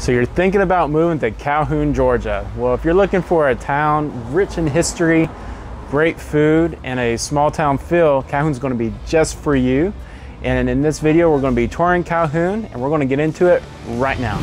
So you're thinking about moving to Calhoun, Georgia. Well, if you're looking for a town rich in history, great food, and a small town feel, Calhoun's going to be just for you. And in this video, we're going to be touring Calhoun, and we're going to get into it right now.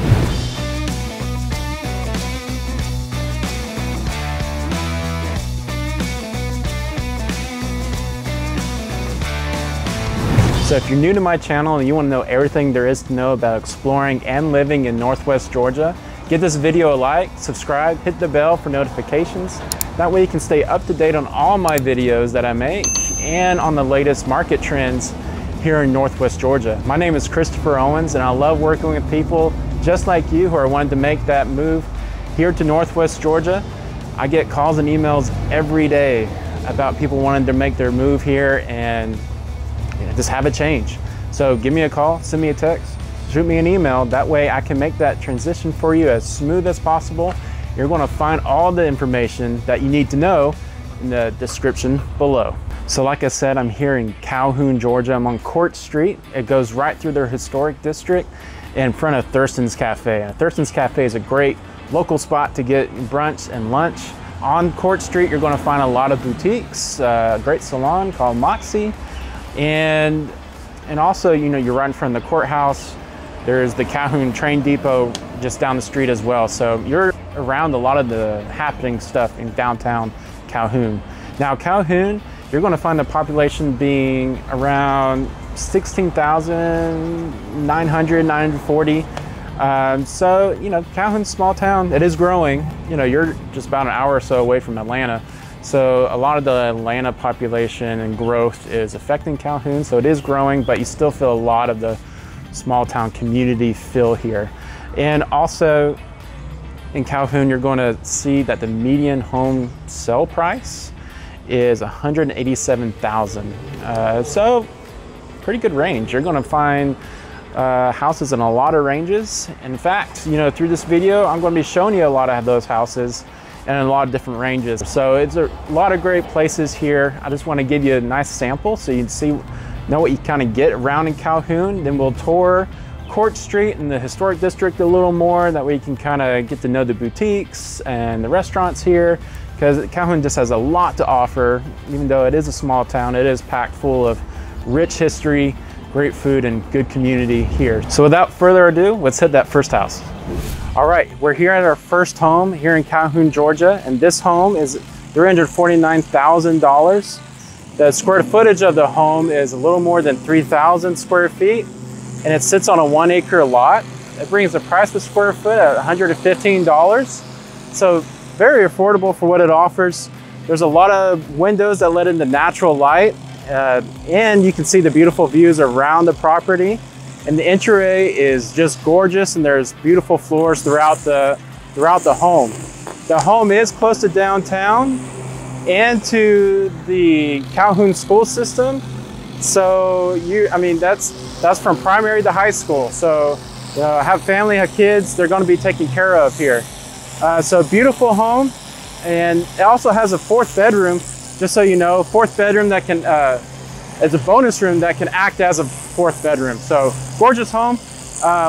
So if you're new to my channel and you want to know everything there is to know about exploring and living in Northwest Georgia, give this video a like, subscribe, hit the bell for notifications. That way you can stay up to date on all my videos that I make and on the latest market trends here in Northwest Georgia. My name is Christopher Owens, and I love working with people just like you who are wanting to make that move here to Northwest Georgia. I get calls and emails every day about people wanting to make their move here and just have a change. So give me a call, send me a text, shoot me an email. That way I can make that transition for you as smooth as possible. You're going to find all the information that you need to know in the description below. So like I said, I'm here in Calhoun, Georgia. I'm on Court Street. It goes right through their historic district in front of Thurston's Cafe. And Thurston's Cafe is a great local spot to get brunch and lunch. On Court Street, you're going to find a lot of boutiques, a great salon called Moxie. And also, you know, you're right in front of the courthouse. There's the Calhoun train depot just down the street as well. So you're around a lot of the happening stuff in downtown Calhoun. Now Calhoun, you're going to find the population being around 16,900, 940. So, you know, Calhoun's small town. It is growing. You know, you're just about an hour or so away from Atlanta. So a lot of the Atlanta population and growth is affecting Calhoun. So it is growing, but you still feel a lot of the small town community feel here. And also in Calhoun, you're going to see that the median home sale price is $187,000. So pretty good range. You're going to find houses in a lot of ranges. In fact, you know, through this video, I'm going to be showing you a lot of those houses and a lot of different ranges. So it's a lot of great places here. I just want to give you a nice sample so you can know what you kind of get around in Calhoun. Then we'll tour Court Street and the historic district a little more. That way you can kind of get to know the boutiques and the restaurants here, because Calhoun just has a lot to offer. Even though it is a small town, it is packed full of rich history, great food, and good community here. So without further ado, let's hit that first house. All right, we're here at our first home here in Calhoun, Georgia, and this home is $349,000. The square footage of the home is a little more than 3,000 square feet, and it sits on a 1 acre lot. It brings the price per square foot at $115. So very affordable for what it offers. There's a lot of windows that let in the natural light, and you can see the beautiful views around the property. And the entryway is just gorgeous, and there's beautiful floors throughout the home. The home is close to downtown and to the Calhoun school system. So that's from primary to high school. So have family, have kids, they're going to be taken care of here. So beautiful home, and it also has a fourth bedroom. Just so you know, fourth bedroom that can it's a bonus room that can act as a fourth bedroom. So gorgeous home.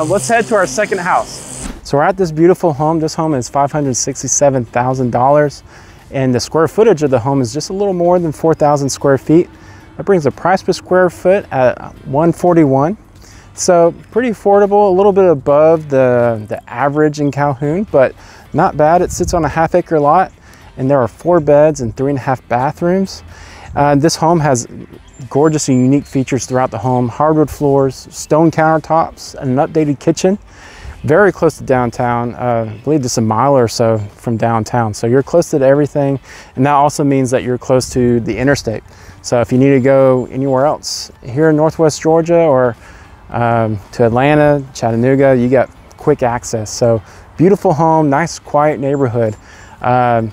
Let's head to our second house. So we're at this beautiful home. This home is $567,000, and the square footage of the home is just a little more than 4,000 square feet. That brings the price per square foot at $141. So pretty affordable, a little bit above the average in Calhoun, but not bad. It sits on a half acre lot, and there are 4 beds and 3.5 bathrooms. This home has gorgeous and unique features throughout the home: hardwood floors, stone countertops, and an updated kitchen. Very close to downtown. I believe just a mile or so from downtown. So you're close to everything, and that also means that you're close to the interstate. So if you need to go anywhere else here in Northwest Georgia or to Atlanta, Chattanooga, you got quick access. So beautiful home, nice quiet neighborhood.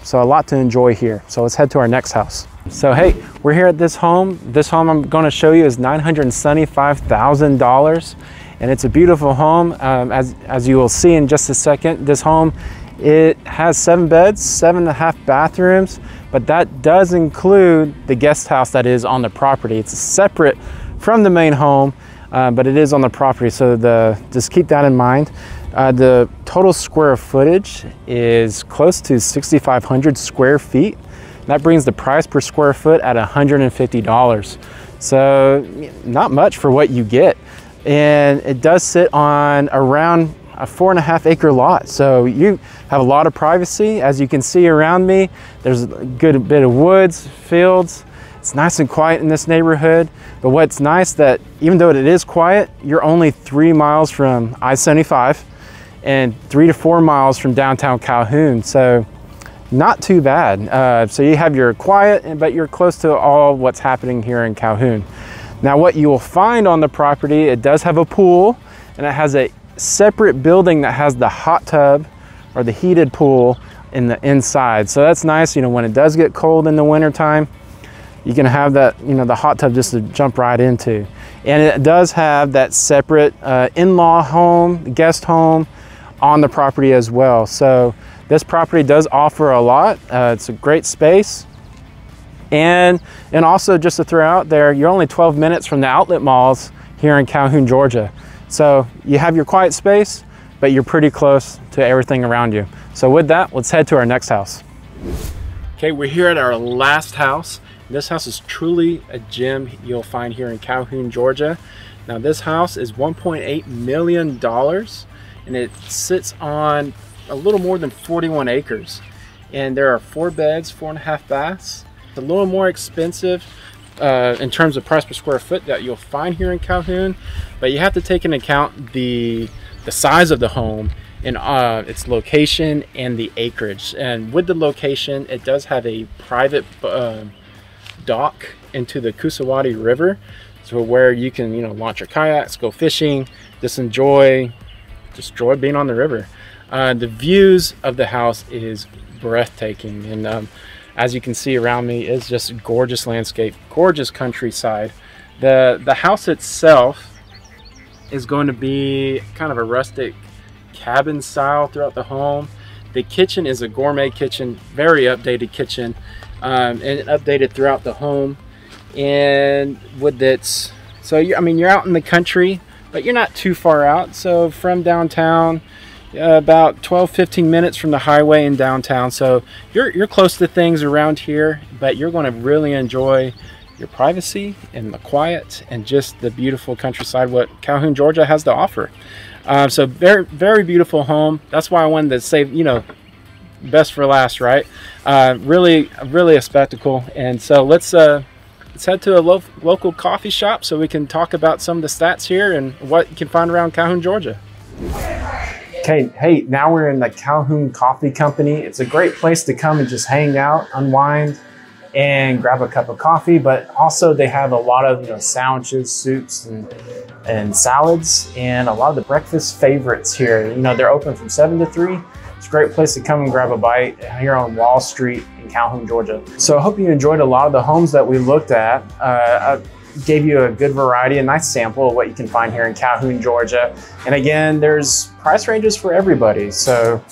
So a lot to enjoy here. So let's head to our next house. So hey, we're here at this home. This home I'm going to show you is $975,000, and it's a beautiful home. As you will see in just a second, this home, it has 7 beds, 7.5 bathrooms, but that does include the guest house that is on the property. It's separate from the main home, but it is on the property, so just keep that in mind. The total square footage is close to 6,500 square feet. That brings the price per square foot at $150. So not much for what you get. And it does sit on around a 4.5 acre lot. So you have a lot of privacy. As you can see around me, there's a good bit of woods, fields. It's nice and quiet in this neighborhood. But what's nice that even though it is quiet, you're only 3 miles from I-75 and 3 to 4 miles from downtown Calhoun. So not too bad. So you have your quiet, but you're close to all what's happening here in Calhoun. Now what you will find on the property, it does have a pool, and it has a separate building that has the hot tub or the heated pool in the inside. So that's nice, you know, when it does get cold in the wintertime, you can have that, you know, the hot tub just to jump right into. And it does have that separate in-law home, guest home on the property as well. So this property does offer a lot. It's a great space. And also just to throw out there, you're only 12 minutes from the outlet malls here in Calhoun, Georgia. So you have your quiet space, but you're pretty close to everything around you. So with that, let's head to our next house. Okay, we're here at our last house. This house is truly a gem you'll find here in Calhoun, Georgia. Now this house is $1.8 million and it sits on a little more than 41 acres. And there are 4 beds, 4.5 baths. It's a little more expensive in terms of price per square foot that you'll find here in Calhoun, but you have to take into account the size of the home and its location and the acreage. And with the location, it does have a private dock into the Kusawati River, so where you can, you know, launch your kayaks, go fishing, just enjoy being on the river. The views of the house is breathtaking, and as you can see around me is just a gorgeous landscape, gorgeous countryside. The house itself is going to be kind of a rustic cabin style throughout the home. The kitchen is a gourmet kitchen, very updated kitchen, and updated throughout the home. And with its, so I mean, you're out in the country, but you're not too far out. So from downtown, about 12-15 minutes from the highway in downtown. So you're close to things around here, but you're going to really enjoy your privacy and the quiet and just the beautiful countryside what Calhoun, Georgia has to offer. So very, very beautiful home. That's why I wanted to save, you know, best for last, right? Really a spectacle. And so let's head to a local coffee shop so we can talk about some of the stats here and what you can find around Calhoun, Georgia. Okay, hey, now we're in the Calhoun Coffee Company. It's a great place to come and just hang out, unwind, and grab a cup of coffee. But also they have a lot of, you know, sandwiches, soups, and salads, and a lot of the breakfast favorites here. You know, they're open from 7 to 3. It's a great place to come and grab a bite here on Wall Street in Calhoun, Georgia. So I hope you enjoyed a lot of the homes that we looked at. I gave you a good variety, a nice sample of what you can find here in Calhoun, Georgia. And again, there's price ranges for everybody. So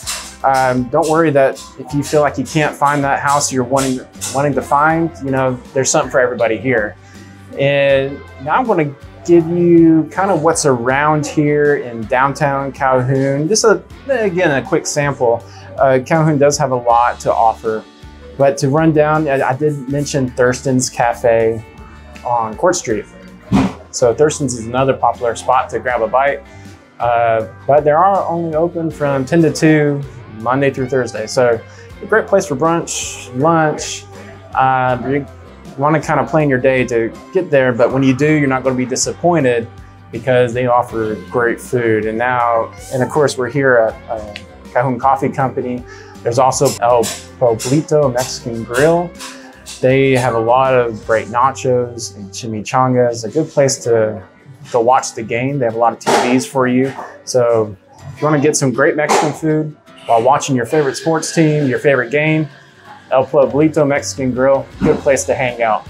don't worry that if you feel like you can't find that house you're wanting to find, you know, there's something for everybody here. And now I'm going to give you kind of what's around here in downtown Calhoun. Just again, a quick sample. Calhoun does have a lot to offer, but to run down, I did mention Thurston's Cafe on Court Street. So Thurston's is another popular spot to grab a bite, but they are only open from 10 to 2 Monday through Thursday. So a great place for brunch, lunch. You want to kind of plan your day to get there, but when you do, you're not going to be disappointed because they offer great food. And of course, we're here at Calhoun Coffee Company. There's also El Pueblito Mexican Grill. They have a lot of great nachos and chimichangas, a good place to go watch the game. They have a lot of TVs for you. So if you want to get some great Mexican food while watching your favorite sports team, your favorite game, El Pueblito Mexican Grill, good place to hang out.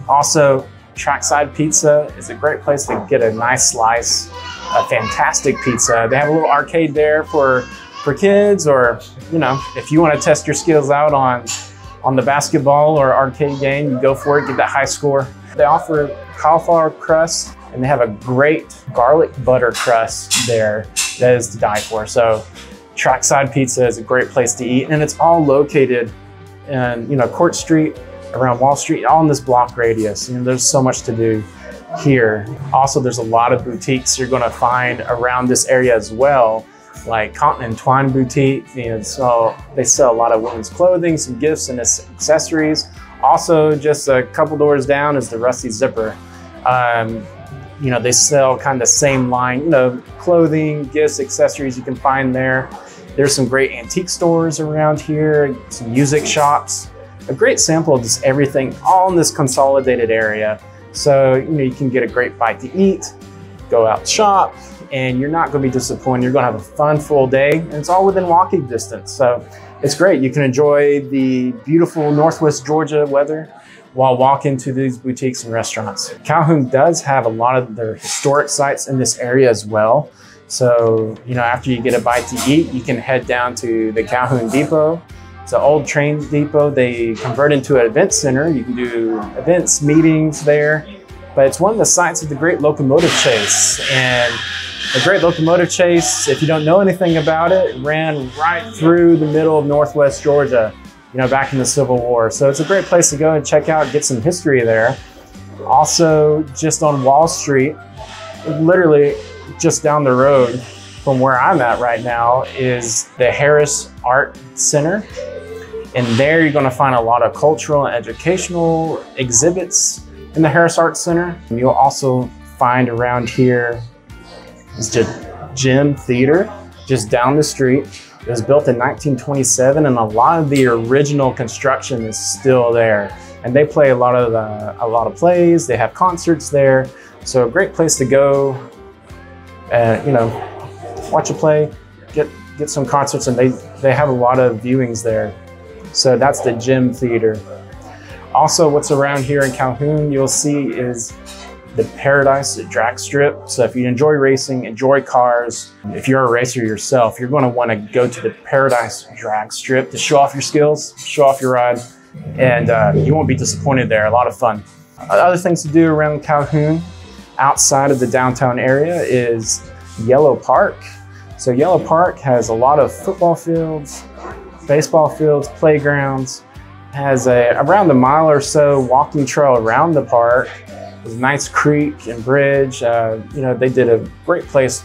Also, Trackside Pizza is a great place to get a nice slice of fantastic pizza. They have a little arcade there for kids, or, you know, if you want to test your skills out on the basketball or arcade game, you go for it, get that high score. They offer cauliflower crust and they have a great garlic butter crust there that is to die for. So Trackside Pizza is a great place to eat, and it's all located in, Court Street, around Wall Street, all in this block radius. There's so much to do here. Also, there's a lot of boutiques you're going to find around this area as well, like Cotton and Twine Boutique. So they sell a lot of women's clothing, some gifts and accessories. Also, just a couple doors down is the Rusty Zipper. They sell kind of the same line, clothing, gifts, accessories you can find there. There's some great antique stores around here, some music shops, a great sample of just everything, all in this consolidated area. So, you can get a great bite to eat, go out shop, and you're not going to be disappointed. You're going to have a fun, full day, and it's all within walking distance. So it's great. You can enjoy the beautiful Northwest Georgia weather while walking to these boutiques and restaurants. Calhoun does have a lot of their historic sites in this area as well. So, after you get a bite to eat, you can head down to the Calhoun Depot. It's an old train depot. They converted into an event center. You can do events, meetings there. But it's one of the sites of the Great Locomotive Chase. And the Great Locomotive Chase, if you don't know anything about it, ran right through the middle of Northwest Georgia, back in the Civil War. So it's a great place to go and check out, get some history there. Also, just on Wall Street, literally just down the road from where I'm at right now, is the Harris Art Center. And there you're going to find a lot of cultural and educational exhibits in the Harris Art Center. And you'll also find around here is just Gym Theater, just down the street. It was built in 1927, and a lot of the original construction is still there. And they play a lot of plays. They have concerts there. So a great place to go, watch a play, get some concerts, and they have a lot of viewings there. So that's the Gym Theater. Also, what's around here in Calhoun, you'll see is the Paradise Drag Strip. So if you enjoy racing, enjoy cars, if you're a racer yourself, you're going to want to go to the Paradise Drag Strip to show off your skills, show off your ride, and you won't be disappointed there. A lot of fun. Other things to do around Calhoun outside of the downtown area is Yellow Park. So Yellow Park has a lot of football fields, baseball fields, playgrounds, has around a mile or so walking trail around the park. There's a nice creek and bridge. They did a great place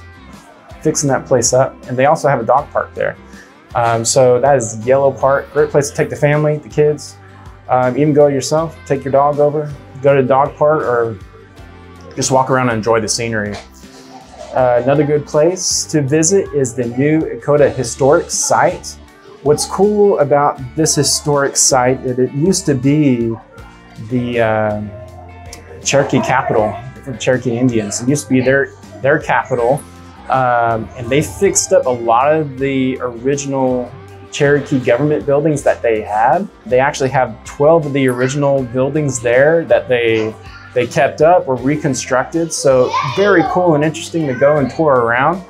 fixing that place up. And they also have a dog park there. So that is Yellow Park. Great place to take the family, the kids, even go yourself, take your dog over, go to the dog park, or just walk around and enjoy the scenery. Another good place to visit is the new Echota Historic Site. What's cool about this historic site is it used to be the Cherokee capital for the Cherokee Indians. It used to be their capital, and they fixed up a lot of the original Cherokee government buildings that they had. They actually have 12 of the original buildings there that they kept up or reconstructed. So very cool and interesting to go and tour around.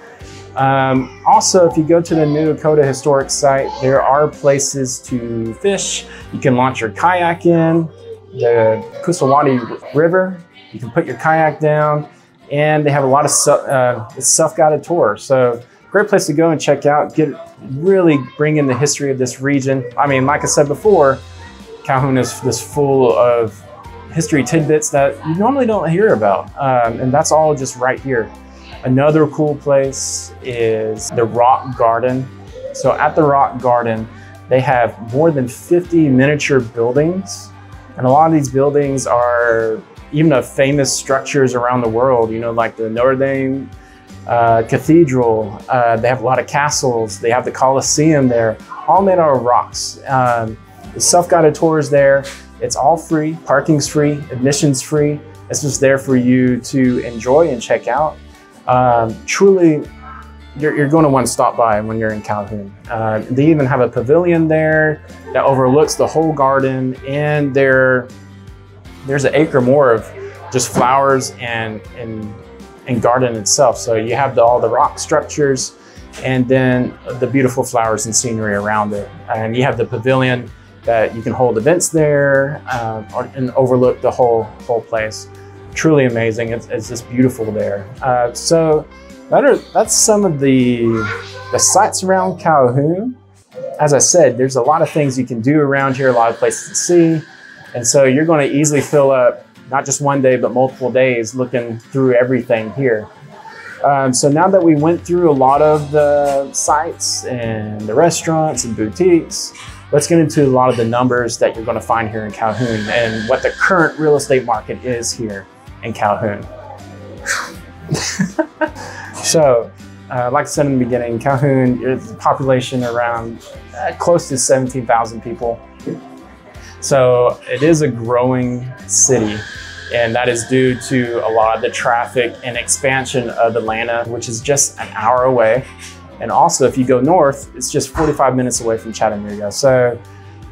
Also, if you go to the new Echota Historic Site, there are places to fish. You can launch your kayak in the Kusawati River. You can put your kayak down, and they have a lot of self-guided tours. So great place to go and check out, really bring in the history of this region. I mean, like I said before, Calhoun is just full of history tidbits that you normally don't hear about. And that's all just right here. Another cool place is the Rock Garden. So at the Rock Garden, they have more than 50 miniature buildings. And a lot of these buildings are even of famous structures around the world, like the Notre Dame Cathedral. They have a lot of castles. They have the Colosseum there, all made out of rocks. Self-guided tours there. It's all free, parking's free, admission's free. It's just there for you to enjoy and check out. Truly, you're going to want to stop by when you're in Calhoun. They even have a pavilion there that overlooks the whole garden, and there's an acre more of just flowers and garden itself. So you have all the rock structures, and then the beautiful flowers and scenery around it. And you have the pavilion that you can hold events there and overlook the whole place. truly amazing. It's just beautiful there. So that's some of the sites around Calhoun. As I said, there's a lot of things you can do around here, a lot of places to see. And so you're going to easily fill up not just one day, but multiple days looking through everything here. So now that we went through a lot of the sites and the restaurants and boutiques, let's get into a lot of the numbers that you're going to find here in Calhoun and what the current real estate market is here in Calhoun. So, like I said in the beginning, Calhoun is a population around close to 17,000 people. So it is a growing city, and that is due to a lot of the traffic and expansion of Atlanta, which is just an hour away. And also, if you go north, it's just 45 minutes away from Chattanooga. So,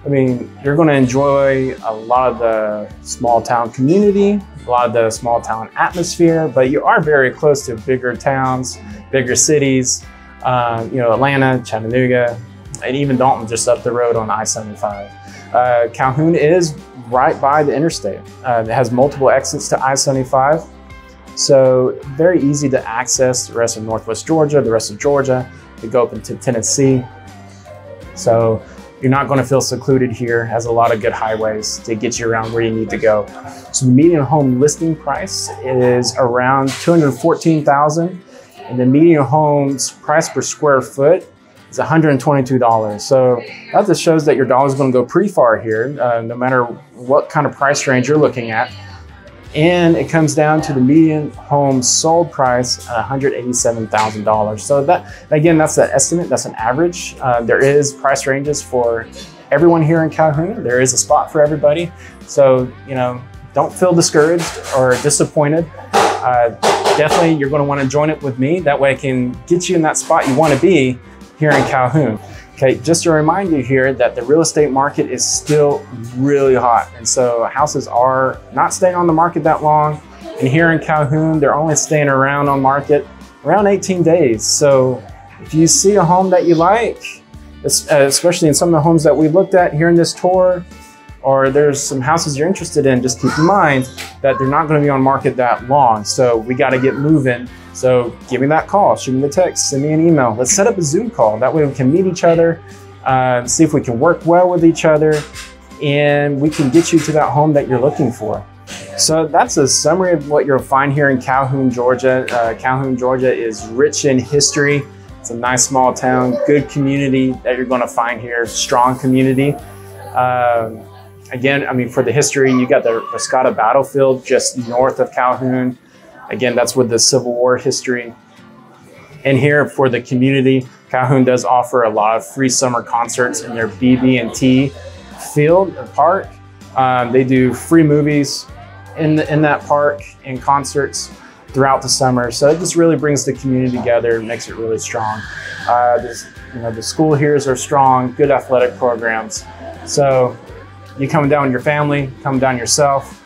I mean, you're going to enjoy a lot of the small town community, a lot of the small town atmosphere, but you are very close to bigger towns, bigger cities, you know, Atlanta, Chattanooga, and even Dalton just up the road on I-75. Calhoun is right by the interstate. It has multiple exits to I-75. So very easy to access the rest of Northwest Georgia, the rest of Georgia, to go up into Tennessee. So you're not going to feel secluded here. It has a lot of good highways to get you around where you need to go. So the median home listing price is around $214,000, and the median home's price per square foot is $122. So that just shows that your dollar's going to go pretty far here, no matter what kind of price range you're looking at. And it comes down to the median home sold price, $187,000. So that, again, that's the estimate, that's an average. There is price ranges for everyone here in Calhoun. There is a spot for everybody. So, you know, don't feel discouraged or disappointed. Definitely, you're going to want to join it with me. That way I can get you in that spot you want to be here in Calhoun. Okay, just to remind you here that the real estate market is still really hot. And so houses are not staying on the market that long. And here in Calhoun, they're only staying around on market around 18 days. So if you see a home that you like, especially in some of the homes that we looked at here in this tour, or there's some houses you're interested in, just keep in mind that they're not going to be on market that long. So we got to get moving. So give me that call, shoot me the text, send me an email. Let's set up a Zoom call. That way we can meet each other, see if we can work well with each other, and we can get you to that home that you're looking for. So that's a summary of what you'll find here in Calhoun, Georgia. Calhoun, Georgia is rich in history. It's a nice small town, good community that you're going to find here, strong community. Again, I mean, for the history, you got the Rescata battlefield just north of Calhoun. Again, that's with the Civil War history. And here for the community, Calhoun does offer a lot of free summer concerts in their BB&T field or park. They do free movies in that park and concerts throughout the summer. So it just really brings the community together, makes it really strong. You know, the school here are strong, good athletic programs. So you come down with your family, come down yourself,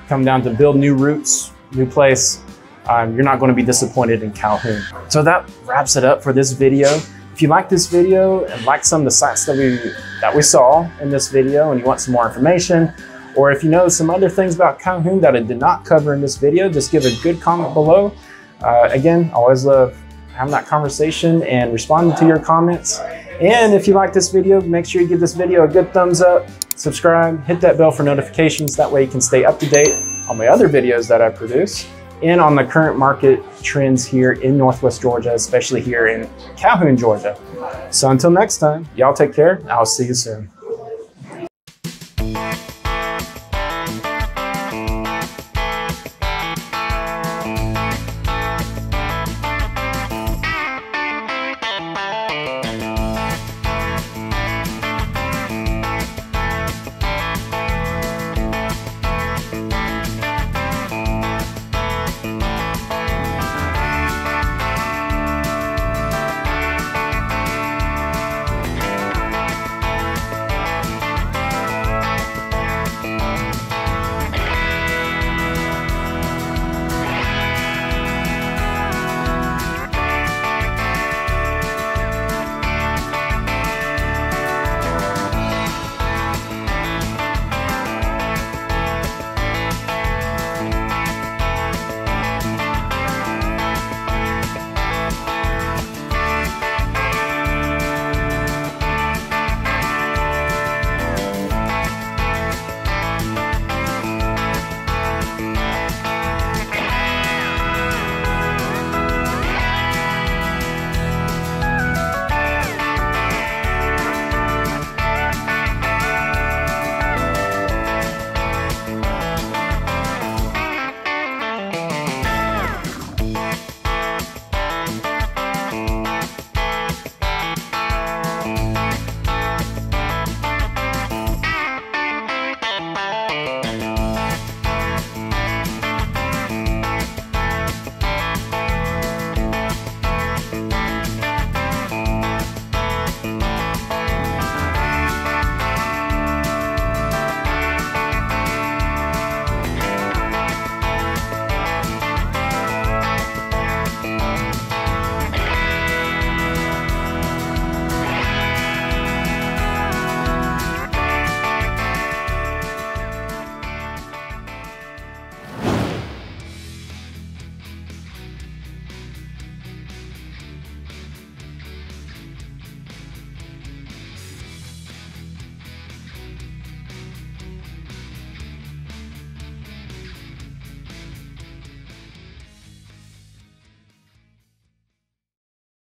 come down to build new roots, new place. You're not going to be disappointed in Calhoun. So that wraps it up for this video. If you like this video and like some of the sites that we saw in this video and you want some more information, or if you know some other things about Calhoun that I did not cover in this video, just give a good comment below. Again, I always love having that conversation and responding to your comments. And if you like this video, make sure you give this video a good thumbs up, subscribe, hit that bell for notifications. That way you can stay up to date on my other videos that I produce and on the current market trends here in Northwest Georgia, especially here in Calhoun, Georgia. So until next time, y'all take care. I'll see you soon.